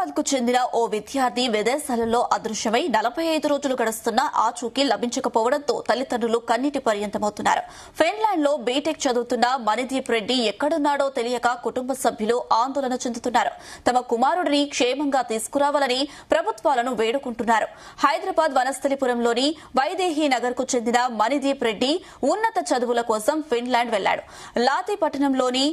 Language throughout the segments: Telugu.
హైదరాబాద్ కు చెందిన ఓ విద్యార్థి విదేశాలలో అదృశ్యమై 45 రోజులు గడుస్తున్నా ఆచూకీ లభించకపోవడంతో తల్లిదండ్రులు కన్నీటి పర్యంతమవుతున్నారు. ఫిన్లాండ్ లో బీటెక్ చదువుతున్న మణిదీప్ రెడ్డి ఎక్కడున్నాడో తెలియక కుటుంబ సభ్యులు ఆందోళన చెందుతున్నారు. తమ కుమారుడిని క్షేమంగా తీసుకురావాలని ప్రభుత్వాలను వేడుకుంటున్నారు. హైదరాబాద్ వనస్థలిపురంలోని వైదేహి నగర్ కు చెందిన మణిదీప్ రెడ్డి ఉన్నత చదువుల కోసం ఫిన్లాండ్ వెళ్లాడు. లాతి పట్టణంలోని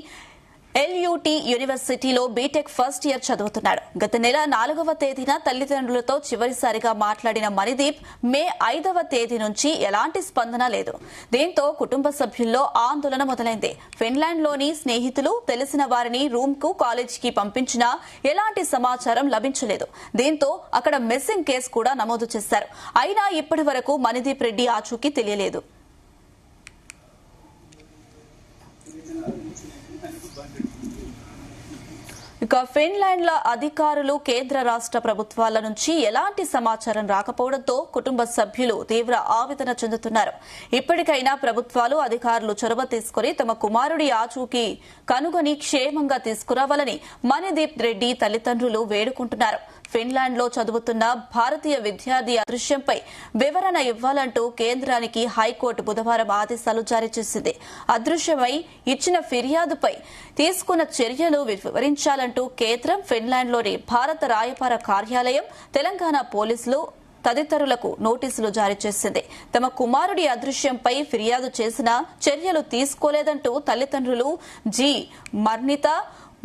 LUT యూనివర్సిటీలో బీటెక్ ఫస్ట్ ఇయర్ చదువుతున్నాడు. గత నెల 4వ తేదీన తల్లిదండ్రులతో చివరిసారిగా మాట్లాడిన మణిదీప్ మే 5వ తేదీ నుంచి ఎలాంటి స్పందన లేదు. దీంతో కుటుంబ సభ్యుల్లో ఆందోళన మొదలైంది. ఫిన్లాండ్లోని స్నేహితులు, తెలిసిన వారిని రూమ్ కు కాలేజీకి పంపించినా ఎలాంటి సమాచారం లభించలేదు. దీంతో అక్కడ మిస్సింగ్ కేసు కూడా నమోదు చేశారు. అయినా ఇప్పటి వరకు మణిదీప్ రెడ్డి ఆచూకీ తెలియలేదు. ఇక ఫిన్లాండ్ లో అధికారులు, కేంద్ర రాష్ట్ర ప్రభుత్వాల నుంచి ఎలాంటి సమాచారం రాకపోవడంతో కుటుంబ సభ్యులు తీవ్ర ఆవేదన చెందుతున్నారు. ఇప్పటికైనా ప్రభుత్వాలు, అధికారులు చొరవ తీసుకుని తమ కుమారుడి ఆచూకీ కనుగొని క్షేమంగా తీసుకురావాలని మణిదీప్ రెడ్డి తల్లిదండ్రులు వేడుకుంటున్నారు. ఫిన్లాండ్ లో చదువుతున్న భారతీయ విద్యార్థి అదృశ్యంపై వివరణ ఇవ్వాలంటూ కేంద్రానికి హైకోర్టు బుధవారం ఆదేశాలు జారీ చేసింది. అదృశ్యమై ఇచ్చిన ఫిర్యాదుపై తీసుకున్న చర్యలు వివరించాలంటూ కేంద్రం ఫిన్లాండ్లోని భారత రాయబార కార్యాలయం, తెలంగాణ పోలీసులు తదితరులకు నోటీసులు జారీ చేసింది. తమ కుమారుడి అదృశ్యంపై ఫిర్యాదు చేసినా చర్యలు తీసుకోలేదంటూ తల్లిదండ్రులు జి. మర్నిత,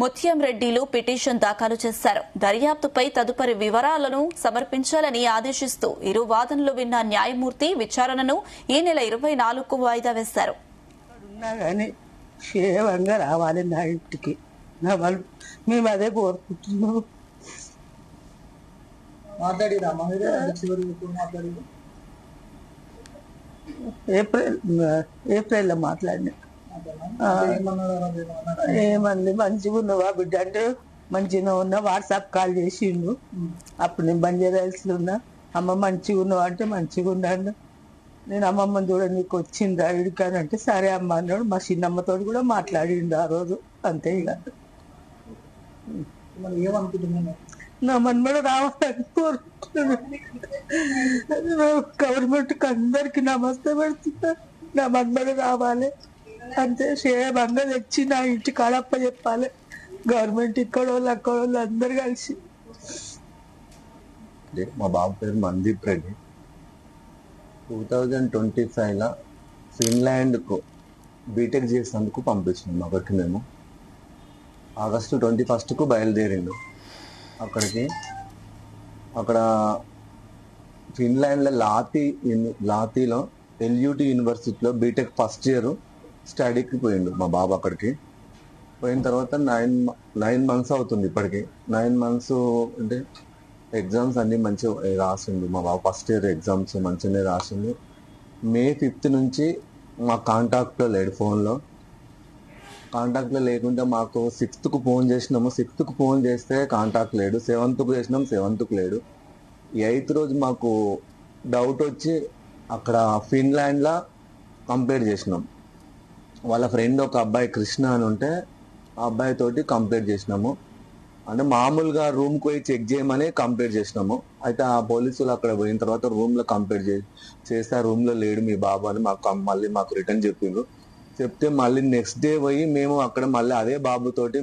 ముత్యం రెడ్డిలు పిటిషన్ దాఖలు చేశారు. దర్యాప్తుపై తదుపరి వివరాలను సమర్పించాలని ఆదేశిస్తూ ఇరు వాదనలు విన్న న్యాయమూర్తి విచారణను ఈ నెల 24కు వాయిదా వేశారు. క్షేమంగా రావాలి నా ఇంటికి, మేము అదే కోరుకుంటున్నాం. ఏప్రిల్లో మాట్లాడినా. ఏమంది, మంచిగా ఉన్నావా బిడ్డ అంటే మంచిగా ఉన్నా. వాట్సాప్ కాల్ చేసిండు. అప్పుడు నేను బంజారాహిల్స్లో ఉన్నా. అమ్మ మంచిగా ఉన్నావా అంటే మంచిగా ఉన్నాడు. నేను అమ్మమ్మని చూడ నీకు వచ్చిందా ఇడికాని అంటే సరే అమ్మ అన్నాడు. మా చిన్నమ్మతో కూడా మాట్లాడిండు ఆ రోజు. అంతే. ఇక నా మన్మడు రావాలని కోరుకుంటున్నాను. గవర్నమెంట్కి అందరికి నమస్తే పెడుతున్నా. నా మన్మడు రావాలి అంతే. క్షేమంగా తెచ్చి నా ఇంటి కాడప్ప చెప్పాలి. గవర్నమెంట్ ఇక్కడోళ్ళు అక్కడోళ్ళు అందరు కలిసి. మా బాబు పేరు మణిదీప్ రెడ్డి. 2025లో ఫిన్లాండ్కు బీటెక్ చేసేందుకు పంపించినాం. అక్కడికి మేము ఆగస్టు 21కు బయలుదేరిండు. అక్కడ ఫిన్లాండ్లో లాతీలో LUT యూనివర్సిటీలో బీటెక్ ఫస్ట్ ఇయర్ స్టడీకి పోయిండు మా బాబు. అక్కడికి పోయిన తర్వాత 9 మంత్స్ అవుతుంది. ఇప్పటికి 9 మంత్స్ అంటే ఎగ్జామ్స్ అన్నీ మంచిగా రాసిండు మా బాబు. ఫస్ట్ ఇయర్ ఎగ్జామ్స్ మంచిగానే రాసిండు. మే 5th నుంచి మా కాంటాక్ట్లో లేడు. ఫోన్లో కాంటాక్ట్లో లేకుంటే మాకు 6th ఫోన్ చేసినాము. 6th ఫోన్ చేస్తే కాంటాక్ట్ లేడు. 7th చేసినాం, 7th లేడు. 8th రోజు మాకు డౌట్ వచ్చి అక్కడ ఫిన్లాండ్లో కంప్లీట్ చేసినాం. వాళ్ళ ఫ్రెండ్ ఒక అబ్బాయి కృష్ణ అని ఉంటే ఆ అబ్బాయి తోటి కంప్లీట్ చేసినాము. అంటే మామూలుగా రూమ్కి పోయి చెక్ చేయమని కంప్లీట్ చేసినాము. అయితే ఆ పోలీసులు అక్కడ పోయిన తర్వాత రూమ్లో కంప్లీట్ చేస్తే ఆ రూమ్లో లేడు మీ బాబు అని మళ్ళీ మాకు రిటర్న్ చెప్పిండ్రు. చెప్తే మళ్ళీ నెక్స్ట్ డే పోయి మేము అక్కడ మళ్ళీ అదే బాబుతోటి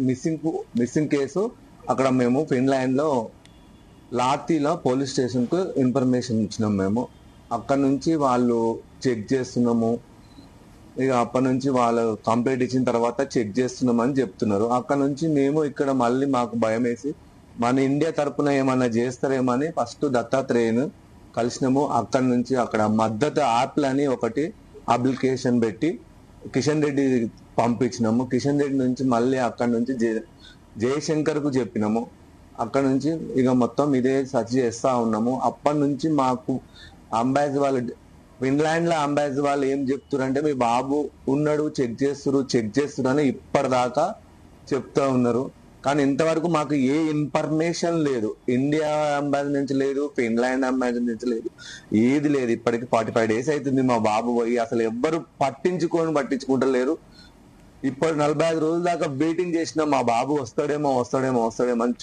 మిస్సింగ్ కేసు అక్కడ మేము ఫిన్లాండ్లో లాతీలో పోలీస్ స్టేషన్కు ఇన్ఫర్మేషన్ ఇచ్చినాం. మేము అక్కడ నుంచి వాళ్ళు చెక్ చేస్తున్నాము. ఇక అప్పటి నుంచి వాళ్ళు కంప్లీట్ ఇచ్చిన తర్వాత చెక్ చేస్తున్నామని చెప్తున్నారు. అక్కడ నుంచి మేము ఇక్కడ మళ్ళీ మాకు భయం వేసి మన ఇండియా తరఫున ఏమన్నా చేస్తారేమని ఫస్ట్ దత్తాత్రేయను కలిసినాము. అక్కడ నుంచి అక్కడ మద్దతు యాప్లు అని ఒకటి అప్లికేషన్ పెట్టి కిషన్ రెడ్డి పంపించినాము. కిషన్ రెడ్డి నుంచి మళ్ళీ అక్కడ నుంచి జయశంకర్కు చెప్పినాము. అక్కడ నుంచి ఇక మొత్తం ఇదే సర్చ్ చేస్తా ఉన్నాము. అప్పటి నుంచి మాకు అంబాసిడర్ వాళ్ళు, ఫిన్లాండ్లో అంబాసిడర్ వాళ్ళు ఏం చెప్తున్నారు మీ బాబు ఉన్నాడు, చెక్ చేస్తున్నారు అని ఇప్పటిదాకా చెప్తా ఉన్నారు. కానీ ఇంతవరకు మాకు ఏ ఇన్ఫర్మేషన్ లేదు. ఇండియా అంబాసిడర్ నుంచి లేదు, ఫిన్లాండ్ అంబాసిడర్ నుంచి లేదు, ఏది లేదు. ఇప్పటికి 45 days అవుతుంది మా బాబు పోయి. అసలు ఎవ్వరు పట్టించుకుంటలేరు. ఇప్పుడు 45 రోజుల దాకా వెయిటింగ్ చేసిన మా బాబు వస్తాడేమో అని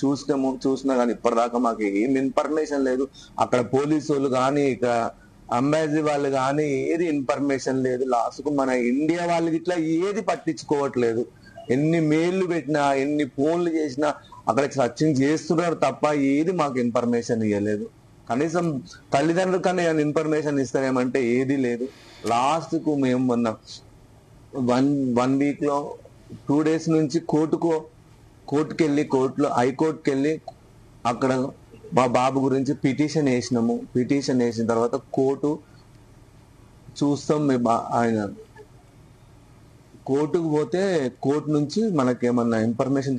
చూసినా కానీ ఇప్పటిదాకా మాకు ఏం ఇన్ఫర్మేషన్ లేదు. అక్కడ పోలీసు వాళ్ళు కానీ ఇక అంబాసీ వాళ్ళు కానీ ఏది ఇన్ఫర్మేషన్ లేదు. లాస్ట్కు మన ఇండియా వాళ్ళకి ఇట్లా ఏది పట్టించుకోవట్లేదు. ఎన్ని మెయిల్లు పెట్టినా ఎన్ని ఫోన్లు చేసినా అక్కడికి సర్చింగ్ చేస్తున్నారు తప్ప ఏది మాకు ఇన్ఫర్మేషన్ ఇవ్వలేదు. కనీసం తల్లిదండ్రులు కానీ ఇన్ఫర్మేషన్ ఇస్తారేమంటే ఏది లేదు. లాస్ట్ కు మేము మొన్న వన్ వీక్ లో 2 days నుంచి కోర్టుకి వెళ్ళి హైకోర్టుకి వెళ్ళి అక్కడ మా బాబు గురించి పిటిషన్ వేసినాము. పిటిషన్ వేసిన తర్వాత కోర్టు చూస్తాం. ఆయన కోర్టుకు పోతే కోర్టు నుంచి మనకేమన్నా ఇన్ఫర్మేషన్